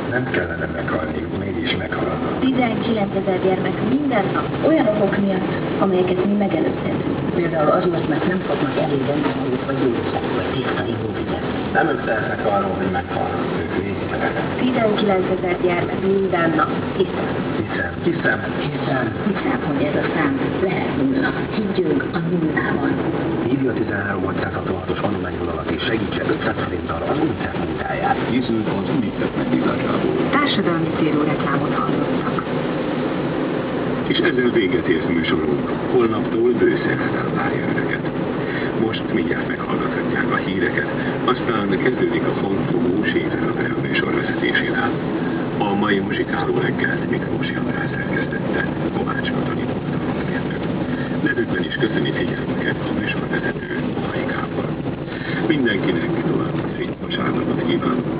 Nem kellene meghalni, mégis meghalnak. 19 000 gyermek minden nap olyan okok miatt, amelyeket mi megelőzhetünk. Például azért, mert nem kapnak elég energiát, vagy gyógyszert, vagy tiszta ivóvizet. Nem ők tehetnek arról, hogy meghalnak, ők végtelenek. 19 000 gyermek minden nap. Hiszem, Hiszem, hogy ez a szám lehet nulla. Higgyünk a nullában. hívja a 13666-os anományvonalat és segítse 500 forinttal az UNICEF munkáját. Készült az UNICEF megbízásából. Társadalmi célú reklámot hallottak. És ezzel véget ért műsorunk. Holnaptól bőszerrel várja önöket. Most mindjárt meghallgathatják a híreket, aztán kezdődik a Fontogó Séfer Andrea műsorvezetésével. A mai muzsikáló reggelt Miklós András szerkesztette, Kovács Katalin volt a hangmérnök. Nevükben is köszöni figyelmüket a műsorvezető Mai Gábor. Mindenkinek további szép vasárnapot kívánok.